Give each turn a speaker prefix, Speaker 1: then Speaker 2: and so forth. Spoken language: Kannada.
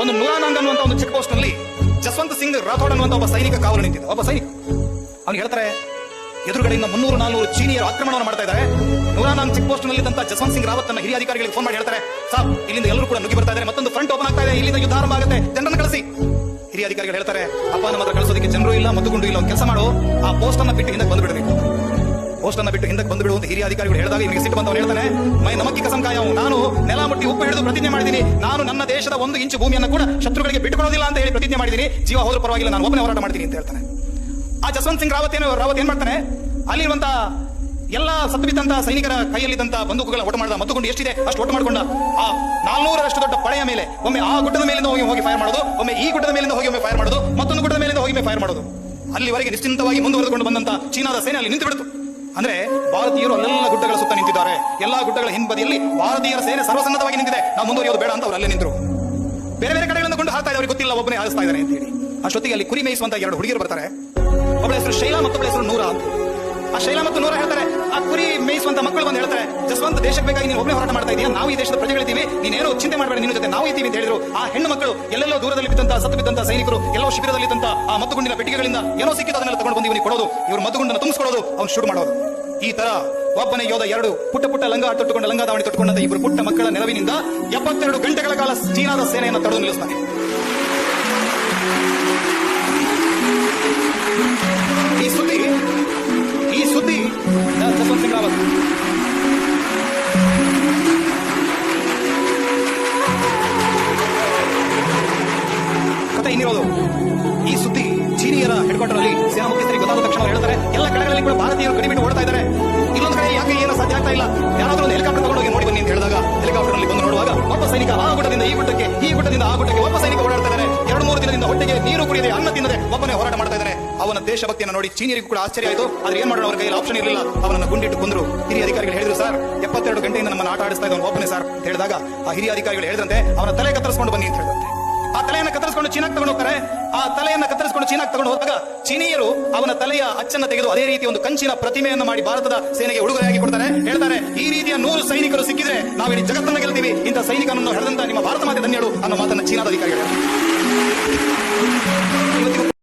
Speaker 1: ಒಂದು ನೂರಾನಂಗ್ ಅನ್ನುವಂತ ಒಂದು ಚೆಕ್ ಪೋಸ್ಟ್ ನಲ್ಲಿ ಜಸ್ವಂತ್ ಸಿಂಗ್ ರಾಥೋಡ್ ಅನ್ನುವಂತ ಒಬ್ಬ ಸೈನಿಕ ಕಾವಲು ನಿಂತಿದ್ದ. ಒಬ್ಬ ಸೈನಿಕ ಅವ್ನು ಹೇಳ್ತಾರೆ, ಎದುರುಗಡೆಯಿಂದ 300-400 ಚೀನಿಯರು ಆಕ್ರಮಣವನ್ನು ಮಾಡ್ತಾ ಇದ್ದಾರೆ. ನೂರಾನಂಗ್ ಚೆಕ್ ಪೋಸ್ಟ್ ನಲ್ಲಿ ಜಸ್ವಂತ್ ಸಿಂಗ್ ರಾವತ್ ಹಿರಿಯ ಅಧಿಕಾರಿಗಳಿಗೆ ಫೋನ್ ಮಾಡಿ ಹೇಳ್ತಾರೆ, ಸಾಬ್ ಇಲ್ಲಿಂದ ಎಲ್ಲರೂ ಕೂಡ ನುಗ್ಗಿ ಬರ್ತಾ ಇದ್ದಾರೆ, ಮತ್ತೊಂದು ಫ್ರಂಟ್ ಓಪನ್ ಆಗ್ತಾ ಇದೆ, ಇಲ್ಲಿಂದ ಯುದ್ಧ ಆರಂಭ ಆಗುತ್ತೆ, ಜನರನ್ನು ಕಳಿಸಿ. ಹಿರಿಯ ಅಧಿಕಾರಿಗಳು ಹೇಳ್ತಾರೆ, ಅಪ್ಪ ನಮ್ಮ ಹತ್ರ ಕಳಿಸೋದಕ್ಕೆ ಜನರು ಇಲ್ಲ, ಮತ್ತುಗುಂಡು ಇಲ್ಲ, ಒಂದು ಕೆಲಸ ಮಾಡು, ಆ ಪೋಸ್ಟ್ ಅನ್ನ ಬಿಟ್ಟು ಹಿಂದಕ್ಕೆ ಬಂದ್ಬಿಡಬೇಕು. ಪೋಸ್ಟ್ ಅನ್ನ ಬಿಟ್ಟು ಹಿಂದಕ್ಕೆ ಬಂದ್ಬಿಡು ಅಂತ ಹಿರಿಯ ಅಧಿಕಾರಿಗಳು ಹೇಳಿದಾಗ ಇವನಿಗೆ ಸಿಟ್ಟು ಬಂದವನು ಹೇಳ್ತಾನೆ, ಮೈ ನಮಕ್ಕಿ ಕಸಂಕಾಯ, ನಾನು ನೆಲ ಮುಟ್ಟಿ ಉಪ್ಪು ಹಿಡಿದು ಪ್ರತಿಜ್ಞೆ ಮಾಡಿದ್ದೀನಿ, ನಾನು ನನ್ನ ದೇಶದ 1 ಇಂಚು ಭೂಮಿಯನ್ನು ಕೂಡ ಶತ್ರುಗಳಿಗೆ ಬಿಟ್ಟುಕೊಡೋದಿಲ್ಲ ಅಂತ ಹೇಳಿ ಪ್ರತಿಜ್ಞೆ ಮಾಡಿದ್ದೀನಿ, ಜೀವ ಹೋದ್ರೂ ಪರವಾಗಿಲ್ಲ, ನಾನು ಒಬ್ಬನೇ ಹೋರಾಟ ಮಾಡ್ತೀನಿ ಅಂತ ಹೇಳ್ತಾನೆ. ಆ ಜಸ್ವಂತ್ ಸಿಂಗ್ ರಾವತ್ ಏನ್ ಮಾಡ್ತಾನೆ, ಅಲ್ಲಿರುವಂತ ಎಲ್ಲ ಸತ್ತುಬಿದ್ದಂತ ಸೈನಿಕರ ಕೈಯಲ್ಲಿದ್ದಂತ ಬಂದೂಕುಗಳ ಒಟ್ಟು ಮಾಡಿದ, ಮತ್ತುಕೊಂಡು ಎಷ್ಟಿದೆ ಅಷ್ಟು ಒಟ್ಟು ಮಾಡಿಕೊಂಡ ಆ 400ರಷ್ಟು ದೊಡ್ಡ ಪಡೆಯ ಮೇಲೆ ಒಮ್ಮೆ ಆ ಗುಡ್ಡದ ಮೇಲಿಂದ ಹೋಗಿ ಫೈರ್ ಮಾಡೋದು, ಒಮ್ಮೆ ಈ ಗುಡ್ಡದ ಮೇಲಿಂದ ಹೋಗಿ ಒಮ್ಮೆ ಫೈರ್ ಮಾಡೋದು, ಮತ್ತೊಂದು ಗುಡ್ಡದ ಮೇಲಿಂದ ಹೋಗಿ ಫೈರ್ ಮಾಡೋದು. ಅಲ್ಲಿವರೆಗೆ ನಿಶ್ಚಿಂತವಾಗಿ ಮುಂದುವರೆದುಕೊಂಡು ಬಂದಂತ ಚೀನಾದ ಸೇನೆ ಅಲ್ಲಿ ನಿಂತು ಬಿಡ್ತು. ಅಂದ್ರೆ ಭಾರತೀಯರು ಅಲ್ಲೆಲ್ಲ ಗುಡ್ಡಗಳ ಸುತ್ತ ನಿಂತಿದ್ದಾರೆ, ಎಲ್ಲಾ ಗುಡ್ಡಗಳ ಹಿಂಬದಿಯಲ್ಲಿ ಭಾರತೀಯರ ಸೇನೆ ಸರ್ವಸನ್ನದ್ಧವಾಗಿ ನಿಂತಿದೆ, ನಾವು ಮುಂದುವರಿಯೋದು ಬೇಡ ಅಂತ ಅವರು ಅಲ್ಲೇ ನಿಂತರು. ಬೇರೆ ಬೇರೆ ಕಡೆಗಳಿಂದ ಕೊಂಡು ಹಾಕ್ತಾ ಇದ್ದಾರೆ, ಗೊತ್ತಿಲ್ಲ ಒಬ್ಬನೇ ಹಾರಿಸ್ತಾ ಇದ್ದಾರೆ ಅಂತ ಹೇಳಿ. ಅಷ್ಟೊತ್ತಿಗೆ ಅಲ್ಲಿ ಕುರಿ ಮೇಯಿಸುವಂತ 2 ಹುಡುಗಿಯರು ಬರ್ತಾರೆ. ಒಬ್ಬಳ ಹೆಸರು ಶೈಲಾ, ಮತ್ತೊಬ್ಬಳ ಹೆಸರು ನೂರಾ ಅಂತ. ಆ ಶೈಲಾ ಮತ್ತು ನೂರಾ ಹೇಳ್ತಾರೆ, ಆ ಕುರಿ ಮೇಯಿಸುವಂತ ಮಕ್ಕಳು ಬಂದು ಹೇಳ್ತಾರೆ, ಜಸ್ವಂತ್ ದೇಶಕ್ಕೆ ಬೇಕಾಗಿ ನೀನು ಒಬ್ಬನೇ ಹೋರಾಟ ಮಾಡ್ತಾ ಇದೀಯಾ, ನಾವು ಈ ದೇಶದ ಪ್ರಜೆಗಳಿದ್ದೀವಿ, ನೀನೇನೋ ಚಿಂತೆ ಮಾಡಬೇಡ, ನಿನ್ನ ಜೊತೆ ನಾವು ಇದ್ದೀವಿ ಅಂತ ಹೇಳಿದ್ರು. ಆ ಹೆಣ್ಣು ಮಕ್ಕಳು ಎಲ್ಲೆಲ್ಲೋ ದೂರದಲ್ಲಿ ಬಿದ್ದಂತ ಸತ್ತು ಬಿದ್ದಂತ ಸೈನಿಕರು ಎಲ್ಲೋ ಶಿಬಿರದಲ್ಲಿದ್ದಂತ ಆ ಮತ್ತುಗುಂಡಿನ ಪೆಟ್ಟಿಗೆಗಳಿಂದ ಏನೋ ಸಿಕ್ಕಿದ್ದು ಅದನ್ನೆಲ್ಲ ತಗೊಂಡು ಬಂದು ಇವನಿಗೆ ಕೊಡೋದು, ಇವರು ಮತ್ತುಗುಂಡನ್ನು ತುಂಬಿಸ್ಕೊಳ್ಳೋದು, ಅವ್ನು ಶುರು ಮಾಡೋದು. ಈ ತರ ಒಬ್ಬನೇ ಯೋಧ 2 ಪುಟ್ಟ ಲಂಗ ತೊಟ್ಟುಕೊಂಡ ಲಂಗಾದಾವಣಿ ತೊಟ್ಟುಕೊಂಡಂತ 2 ಪುಟ್ಟ ಮಕ್ಕಳ ನೆರವಿನಿಂದ 72 ಗಂಟೆಗಳ ಕಾಲ ಚೀನಾದ ಸೇನೆಯನ್ನು ತಡೆದು ನಿಲ್ಲಿಸ್ತಾನೆ. ಈ ಸುದ್ದಿ ಜಸ್ವಂತ್ ಸಿಂಗ್ ರಾವತ್ ಕಥೆ ಇನ್ನಿರೋದು. ಈ ಸುದ್ದಿ ಚೀನಿಯರ ಹೆಡ್ ಕ್ವಾರ್ಟರ್ ಅಲ್ಲಿ ಸೇನಾ ಮುಖ್ಯಸ್ಥರಿಗೆ ಗೊತ್ತಾದ ತಕ್ಷಣ ಹೇಳ್ತಾರೆ, ಎಲ್ಲ ಕಡೆಗಳಲ್ಲಿ ಕೂಡ ಭಾರತೀಯರು ಗಡಿ ಬಿಟ್ಟು ಓಡ್ತಾ ಇದ್ದಾರೆ, ಇಲ್ಲೊಂದು ಕಡೆ ಯಾಕೆ ಏನೋ ಸಾಧ್ಯ ಆಗ್ತಾ ಇಲ್ಲ, ಯಾರಾದ್ರೂ ಒಂದು ಹೆಲಿಕಾಪ್ಟರ್ ತಗೊಂಡೋಗಿ ನೋಡಿ ಬನ್ನಿ ಅಂತ ಹೇಳಿದಾಗ ಹೆಲಿಕಾಪ್ಟರ್ ನಲ್ಲಿ ಬಂದು ನೋಡುವಾಗ ಒಬ್ಬ ಸೈನಿಕ ಆ ಗುಡ್ಡದಿಂದ ಈ ಗುಡ್ಡಕ್ಕೆ, ಈ ಗುಡ್ಡದಿಂದ ಆ ಗುಡ್ಡಕ್ಕೆ ಒಬ್ಬ ಸೈನಿಕ ಓಡಾಡ್ತಾ ಇದ್ದಾನೆ. 2-3 ದಿನದಿಂದ ಹೊಟ್ಟೆಗೆ ನೀರು ಕುಡಿಯದೆ, ಅನ್ನ ತಿನ್ನದೆ ಒಬ್ಬನೇ ಹೋರಾಟ ಮಾಡ್ತಾ ಇದ್ದಾನೆ. ಅವನ ದೇಶಭಕ್ತಿಯನ್ನು ನೋಡಿ ಚೀನಿಯರಿಗೂ ಕೂಡ ಆಶ್ಚರ್ಯ ಆಯಿತು. ಆದ್ರೆ ಏನ್ ಮಾಡೋಣ, ಅವ್ರ ಕೈಯಲ್ಲಿ ಆಪ್ಷನ್ ಇರಲಿಲ್ಲ, ಅವನನ್ನು ಗುಂಡಿಟ್ಟು ಕೊಂದ್ರು. ಹಿರಿಯ ಅಧಿಕಾರಿಗಳು ಹೇಳಿದ್ರು, ಸರ್ 72 ಗಂಟೆಯಿಂದ ನಮ್ಮನ್ನು ಆಟ ಆಡಿಸ್ತಾ ಇದ್ದವನು ಒಬ್ಬನೇ ಸರ್ ಅಂತ ಹೇಳಿದಾಗ ಆ ಹಿರಿಯ ಅಧಿಕಾರಿಗಳು ಹೇಳಿದಂತೆ ಅವನ ತಲೆ ಕತ್ತರಿಸಿಕೊಂಡು ಬನ್ನಿ ಅಂತ ಹೇಳಿದಂತೆ. ಆ ತಲೆಯನ್ನು ಕತ್ತರಿಸಿಕೊಂಡು ಚೀನಾಕ್ಕೆ ತಗೊಂಡು ಹೋಗ್ತಾರೆ. ಆ ತಲೆಯನ್ನು ಕತ್ತರಿಸಿಕೊಂಡು ಚೀನಾಕ್ಕೆ ತಗೊಂಡು ಹೋದಾಗ ಚೀನಿಯರು ಅವನ ತಲೆಯ ಅಚ್ಚನ್ನು ತೆಗೆದು ಅದೇ ರೀತಿ ಒಂದು ಕಂಚಿನ ಪ್ರತಿಮೆಯನ್ನು ಮಾಡಿ ಭಾರತದ ಸೇನೆಗೆ ಉಡುಗೊರೆಯಾಗಿ ಕೊಡ್ತಾರೆ. ಹೇಳ್ತಾರೆ, ಈ ರೀತಿಯ 100 ಸೈನಿಕರು ಸಿಕ್ಕಿದ್ರೆ ನಾವು ಇಡೀ ಜಗತ್ತನ್ನು ಗೆಲ್ತೀವಿ, ಇಂಥ ಸೈನಿಕನನ್ನು ಹೊಡೆದಂತ ನಿಮ್ಮ ಭಾರತ ಮಾತೆ ಧನ್ಯಳು ಅನ್ನೋ ಮಾತನ್ನ ಚೀನಾದ ಅಧಿಕಾರಿಗಳು